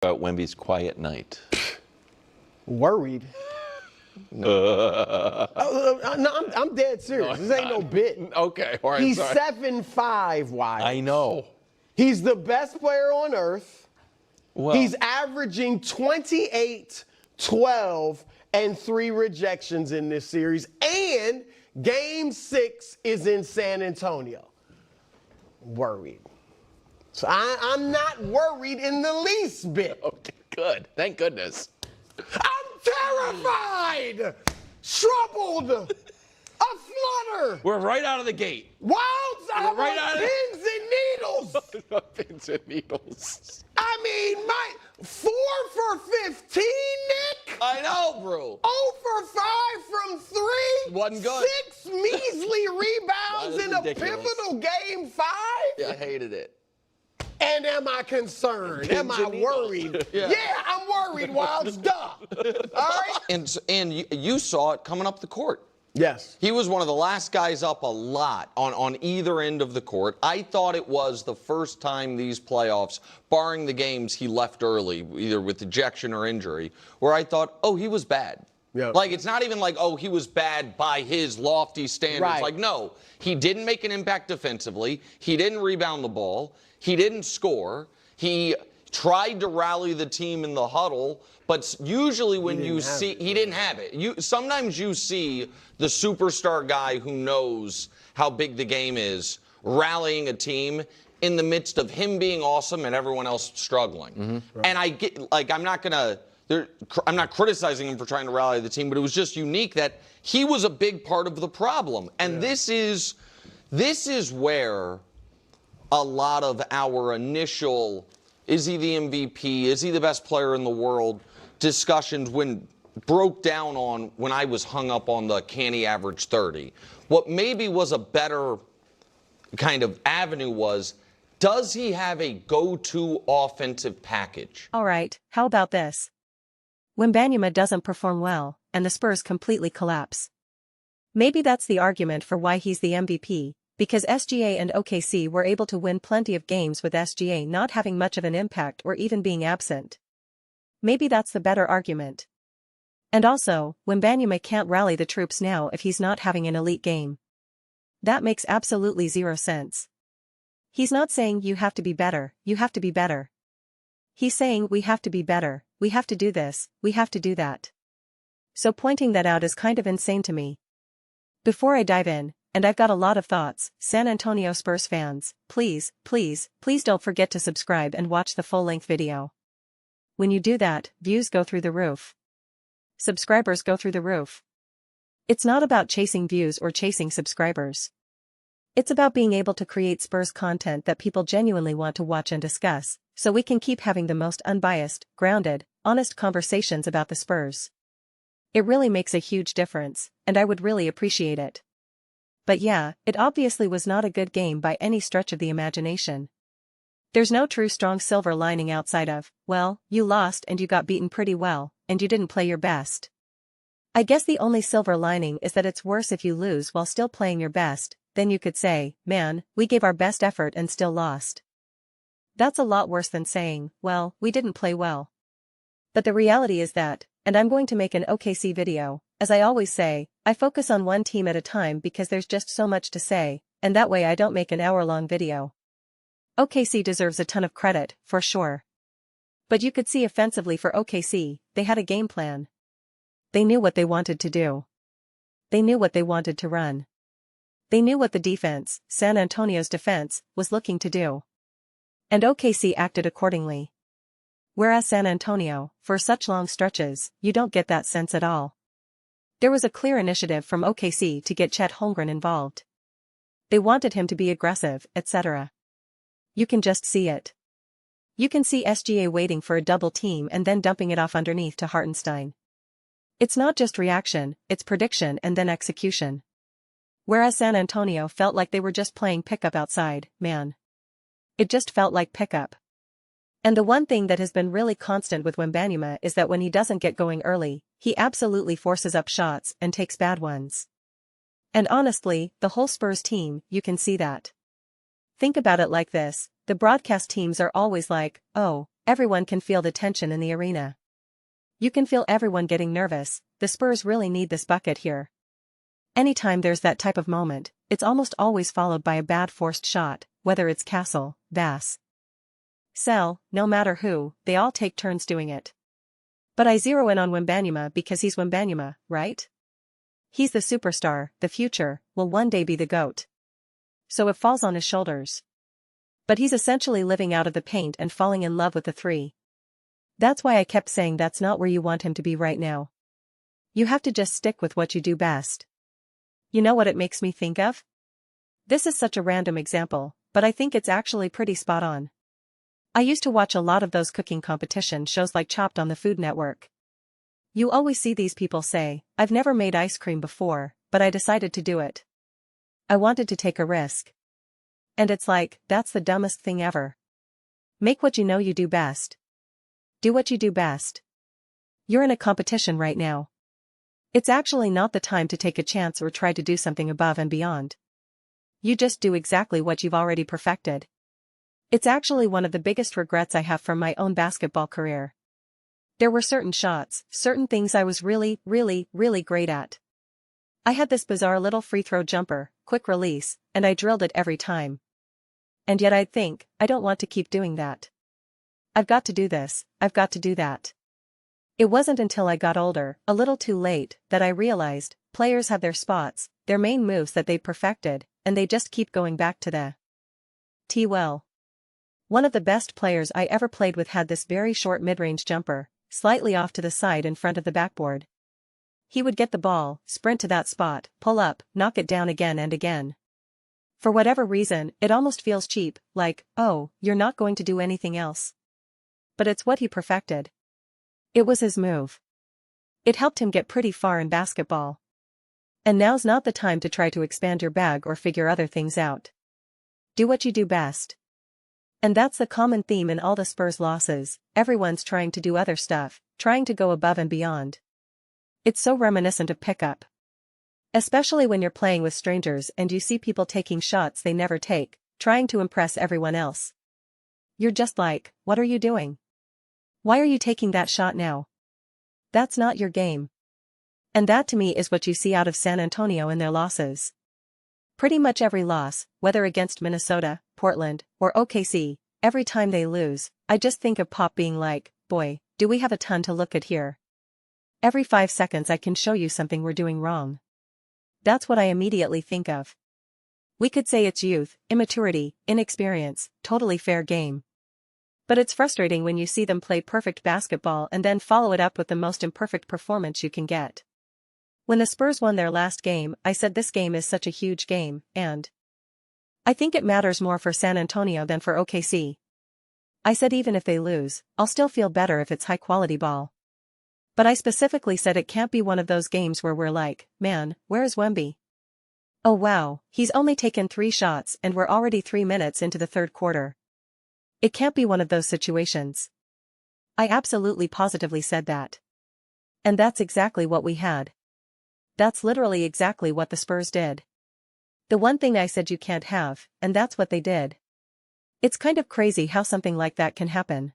About Wemby's quiet night. Worried. No, I'm dead serious. This ain't no bit. Okay, all right. He's sorry. 7'5", Wyatt. I know. He's the best player on earth. Well, He's averaging 28, 12, and 3 rejections in this series. And Game 6 is in San Antonio. Worried. So I'm not worried in the least bit. okay, good. Thank goodness. I'm terrified, troubled, aflutter. We're right out of the gate. Wilds, I'm right on out of pins and needles. Pins and needles. I mean, my 4 for 15, Nick. I know, bro. 0 for 5 from 3. Wasn't good. 6 measly rebounds That is in a ridiculous. pivotal game 5. I hated it. And am I concerned? Pins Am I and needles. worried? Yeah. Yeah, I'm worried, Wilds. Duh. All right? And you saw it coming up the court. Yes. He was one of the last guys up a lot on either end of the court. I thought it was the first time these playoffs, barring the games he left early, either with ejection or injury, where I thought, oh, he was bad. Yeah. Like, it's not even like, oh, he was bad by his lofty standards. Right. Like, no, he didn't make an impact defensively. He didn't rebound the ball. He didn't score. He tried to rally the team in the huddle, but usually when you see, he didn't have it. Sometimes you see the superstar guy who knows how big the game is rallying a team in the midst of him being awesome and everyone else struggling. Mm-hmm. Right. And I get, like, I'm not criticizing him for trying to rally the team, but it was just unique that he was a big part of the problem. And this is where a lot of our initial, is he the MVP, is he the best player in the world, discussions broke down on when I was hung up on the can he average 30. What maybe was a better kind of avenue was, does he have a go-to offensive package? All right, how about this? Wembanyama doesn't perform well, and the Spurs completely collapse. Maybe that's the argument for why he's the MVP, because SGA and OKC were able to win plenty of games with SGA not having much of an impact or even being absent. Maybe that's the better argument. And also, Wembanyama can't rally the troops now if he's not having an elite game. That makes absolutely zero sense. He's not saying you have to be better, you have to be better. He's saying we have to be better, we have to do this, we have to do that. So pointing that out is kind of insane to me. Before I dive in, and I've got a lot of thoughts, San Antonio Spurs fans, please, please, please don't forget to subscribe and watch the full-length video. When you do that, views go through the roof. Subscribers go through the roof. It's not about chasing views or chasing subscribers. It's about being able to create Spurs content that people genuinely want to watch and discuss, so we can keep having the most unbiased, grounded, honest conversations about the Spurs. It really makes a huge difference, and I would really appreciate it. But yeah, it obviously was not a good game by any stretch of the imagination. There's no true strong silver lining outside of, well, you lost and you got beaten pretty well, and you didn't play your best. I guess the only silver lining is that it's worse if you lose while still playing your best. Then you could say, man, we gave our best effort and still lost. That's a lot worse than saying, well, we didn't play well. But the reality is that, and I'm going to make an OKC video, as I always say, I focus on one team at a time because there's just so much to say, and that way I don't make an hour-long video. OKC deserves a ton of credit, for sure. But you could see offensively for OKC, they had a game plan. They knew what they wanted to do. They knew what they wanted to run. They knew what the defense, San Antonio's defense, was looking to do. And OKC acted accordingly. Whereas San Antonio, for such long stretches, you don't get that sense at all. There was a clear initiative from OKC to get Chet Holmgren involved. They wanted him to be aggressive, etc. You can just see it. You can see SGA waiting for a double team and then dumping it off underneath to Hartenstein. It's not just reaction, it's prediction and then execution. Whereas San Antonio felt like they were just playing pickup outside, man. It just felt like pickup. And the one thing that has been really constant with Wembanyama is that when he doesn't get going early, he absolutely forces up shots and takes bad ones. And honestly, the whole Spurs team, you can see that. Think about it like this, the broadcast teams are always like, oh, everyone can feel the tension in the arena. You can feel everyone getting nervous. The Spurs really need this bucket here. Anytime there's that type of moment, it's almost always followed by a bad forced shot, whether it's Castle, Bass, Sell, no matter who, they all take turns doing it. But I zero in on Wembanyama because he's Wembanyama, right? He's the superstar, the future, will one day be the GOAT. So it falls on his shoulders. But he's essentially living out of the paint and falling in love with the three. That's why I kept saying that's not where you want him to be right now. You have to just stick with what you do best. You know what it makes me think of? This is such a random example, but I think it's actually pretty spot on. I used to watch a lot of those cooking competition shows like Chopped on the Food Network. You always see these people say, "I've never made ice cream before, but I decided to do it. I wanted to take a risk." And it's like, that's the dumbest thing ever. Make what you know you do best. Do what you do best. You're in a competition right now. It's actually not the time to take a chance or try to do something above and beyond. You just do exactly what you've already perfected. It's actually one of the biggest regrets I have from my own basketball career. There were certain shots, certain things I was really, really, really great at. I had this bizarre little free throw jumper, quick release, and I drilled it every time. And yet I'd think, I don't want to keep doing that. I've got to do this, I've got to do that. It wasn't until I got older, a little too late, that I realized, players have their spots, their main moves that they perfected, and they just keep going back to the well. One of the best players I ever played with had this very short mid-range jumper, slightly off to the side in front of the backboard. He would get the ball, sprint to that spot, pull up, knock it down again and again. For whatever reason, it almost feels cheap, like, oh, you're not going to do anything else. But it's what he perfected. It was his move. It helped him get pretty far in basketball. And now's not the time to try to expand your bag or figure other things out. Do what you do best. And that's the common theme in all the Spurs losses, everyone's trying to do other stuff, trying to go above and beyond. It's so reminiscent of pickup. Especially when you're playing with strangers and you see people taking shots they never take, trying to impress everyone else. You're just like, what are you doing? Why are you taking that shot now? That's not your game. And that to me is what you see out of San Antonio in their losses. Pretty much every loss, whether against Minnesota, Portland, or OKC, every time they lose, I just think of Pop being like, boy, do we have a ton to look at here. Every 5 seconds I can show you something we're doing wrong. That's what I immediately think of. We could say it's youth, immaturity, inexperience, totally fair game. But it's frustrating when you see them play perfect basketball and then follow it up with the most imperfect performance you can get. When the Spurs won their last game, I said this game is such a huge game, and I think it matters more for San Antonio than for OKC. I said even if they lose, I'll still feel better if it's high-quality ball. But I specifically said it can't be one of those games where we're like, man, where's Wemby? Oh wow, he's only taken 3 shots and we're already 3 minutes into the third quarter. It can't be one of those situations. I absolutely positively said that. And that's exactly what we had. That's literally exactly what the Spurs did. The one thing I said you can't have, and that's what they did. It's kind of crazy how something like that can happen.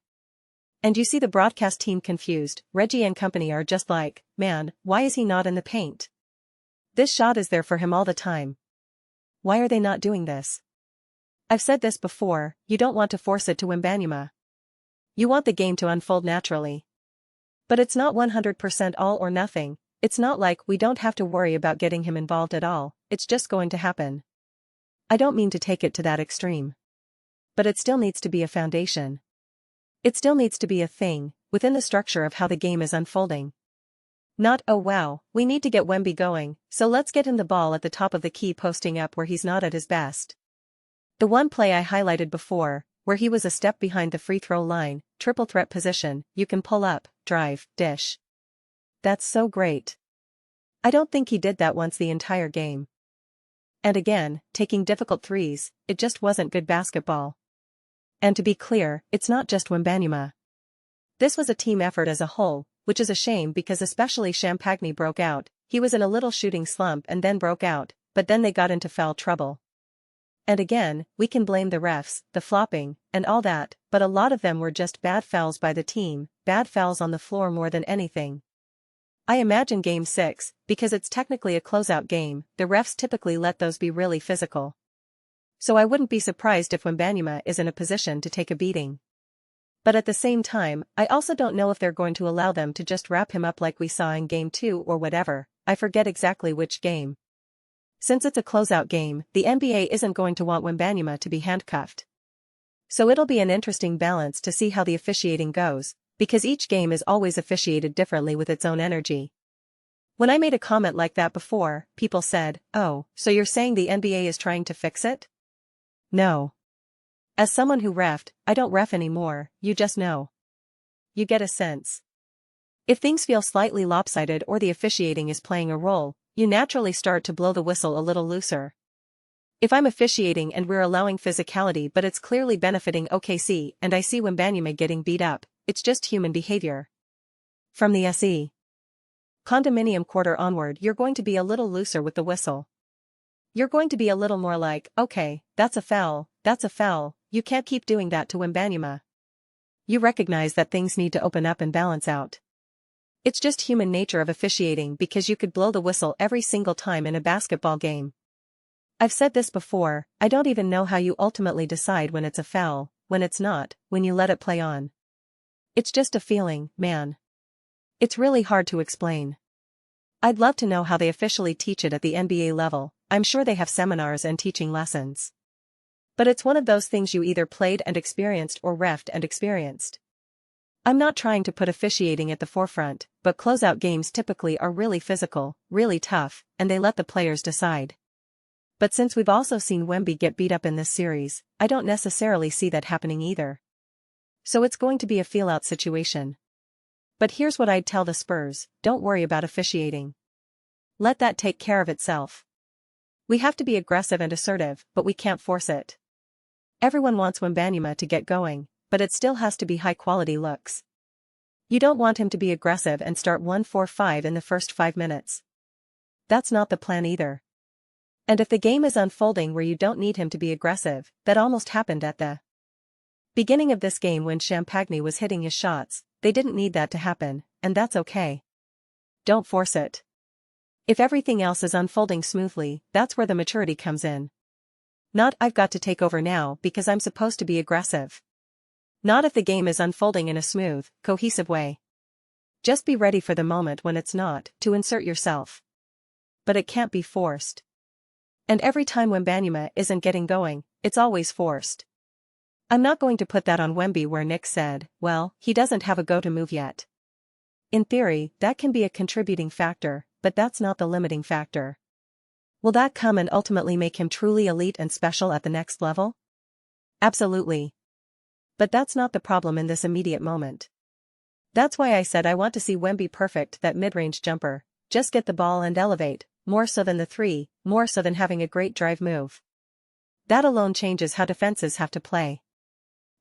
And you see the broadcast team confused, Reggie and company are just like, man, why is he not in the paint? This shot is there for him all the time. Why are they not doing this? I've said this before, you don't want to force it to Wembanyama. You want the game to unfold naturally. But it's not 100% all or nothing. It's not like we don't have to worry about getting him involved at all, it's just going to happen. I don't mean to take it to that extreme. But it still needs to be a foundation. It still needs to be a thing, within the structure of how the game is unfolding. Not, oh wow, we need to get Wemby going, so let's get him the ball at the top of the key posting up where he's not at his best. The one play I highlighted before, where he was a step behind the free throw line, triple threat position, you can pull up, drive, dish. That's so great. I don't think he did that once the entire game. And again, taking difficult threes, it just wasn't good basketball. And to be clear, it's not just Wembanyama. This was a team effort as a whole, which is a shame because especially Champagny broke out, he was in a little shooting slump and then broke out, but then they got into foul trouble. And again, we can blame the refs, the flopping, and all that, but a lot of them were just bad fouls by the team, bad fouls on the floor more than anything. I imagine Game 6, because it's technically a closeout game, the refs typically let those be really physical. So I wouldn't be surprised if Wembanyama is in a position to take a beating. But at the same time, I also don't know if they're going to allow them to just wrap him up like we saw in Game 2 or whatever, I forget exactly which game. Since it's a closeout game, the NBA isn't going to want Wembanyama to be handcuffed. So it'll be an interesting balance to see how the officiating goes, because each game is always officiated differently with its own energy. When I made a comment like that before, people said, "Oh, so you're saying the NBA is trying to fix it?" No. As someone who refed, I don't ref anymore, you just know. You get a sense. If things feel slightly lopsided or the officiating is playing a role, you naturally start to blow the whistle a little looser. If I'm officiating and we're allowing physicality but it's clearly benefiting OKC and I see Wembanyama getting beat up, it's just human behavior. From the SE condominium quarter onward, you're going to be a little looser with the whistle. You're going to be a little more like, okay, that's a foul, you can't keep doing that to Wembanyama. You recognize that things need to open up and balance out. It's just human nature of officiating because you could blow the whistle every single time in a basketball game. I've said this before, I don't even know how you ultimately decide when it's a foul, when it's not, when you let it play on. It's just a feeling, man. It's really hard to explain. I'd love to know how they officially teach it at the NBA level, I'm sure they have seminars and teaching lessons. But it's one of those things you either played and experienced or refed and experienced. I'm not trying to put officiating at the forefront, but closeout games typically are really physical, really tough, and they let the players decide. But since we've also seen Wemby get beat up in this series, I don't necessarily see that happening either. So it's going to be a feel-out situation. But here's what I'd tell the Spurs, don't worry about officiating. Let that take care of itself. We have to be aggressive and assertive, but we can't force it. Everyone wants Wembanyama to get going, but it still has to be high-quality looks. You don't want him to be aggressive and start 1-4-5 in the first 5 minutes. That's not the plan either. And if the game is unfolding where you don't need him to be aggressive, that almost happened at the beginning of this game when Champagny was hitting his shots, they didn't need that to happen, and that's okay. Don't force it. If everything else is unfolding smoothly, that's where the maturity comes in. Not I've got to take over now because I'm supposed to be aggressive. Not if the game is unfolding in a smooth, cohesive way. Just be ready for the moment when it's not, to insert yourself. But it can't be forced. And every time Wembanyama isn't getting going, it's always forced. I'm not going to put that on Wemby where Nick said, well, he doesn't have a go-to move yet. In theory, that can be a contributing factor, but that's not the limiting factor. Will that come and ultimately make him truly elite and special at the next level? Absolutely. But that's not the problem in this immediate moment. That's why I said I want to see Wemby perfect that mid-range jumper, just get the ball and elevate, more so than the three, more so than having a great drive move. That alone changes how defenses have to play.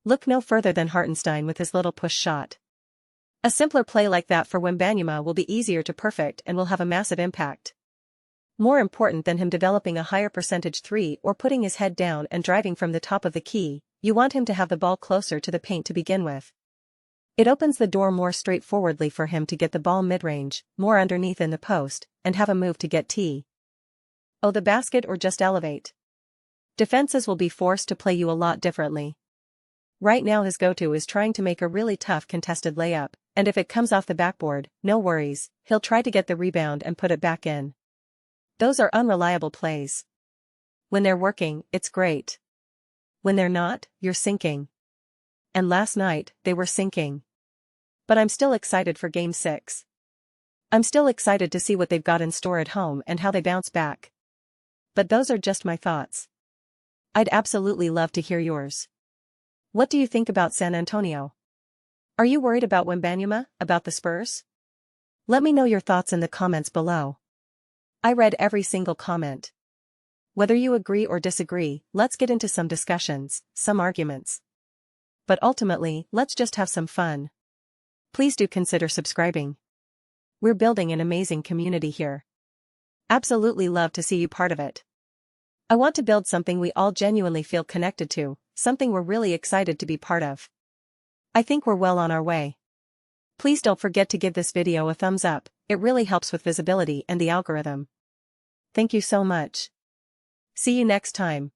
Look no further than Hartenstein with his little push shot. A simpler play like that for Wembanyama will be easier to perfect and will have a massive impact. More important than him developing a higher percentage three or putting his head down and driving from the top of the key, you want him to have the ball closer to the paint to begin with. It opens the door more straightforwardly for him to get the ball mid-range, more underneath in the post, and have a move to get the basket or just elevate. Defenses will be forced to play you a lot differently. Right now his go-to is trying to make a really tough contested layup, and if it comes off the backboard, no worries, he'll try to get the rebound and put it back in. Those are unreliable plays. When they're working, it's great. When they're not, you're sinking. And last night, they were sinking. But I'm still excited for Game 6. I'm still excited to see what they've got in store at home and how they bounce back. But those are just my thoughts. I'd absolutely love to hear yours. What do you think about San Antonio? Are you worried about Wembanyama, about the Spurs? Let me know your thoughts in the comments below. I read every single comment. Whether you agree or disagree, let's get into some discussions, some arguments. But ultimately, let's just have some fun. Please do consider subscribing. We're building an amazing community here. Absolutely love to see you part of it. I want to build something we all genuinely feel connected to, something we're really excited to be part of. I think we're well on our way. Please don't forget to give this video a thumbs up, it really helps with visibility and the algorithm. Thank you so much. See you next time.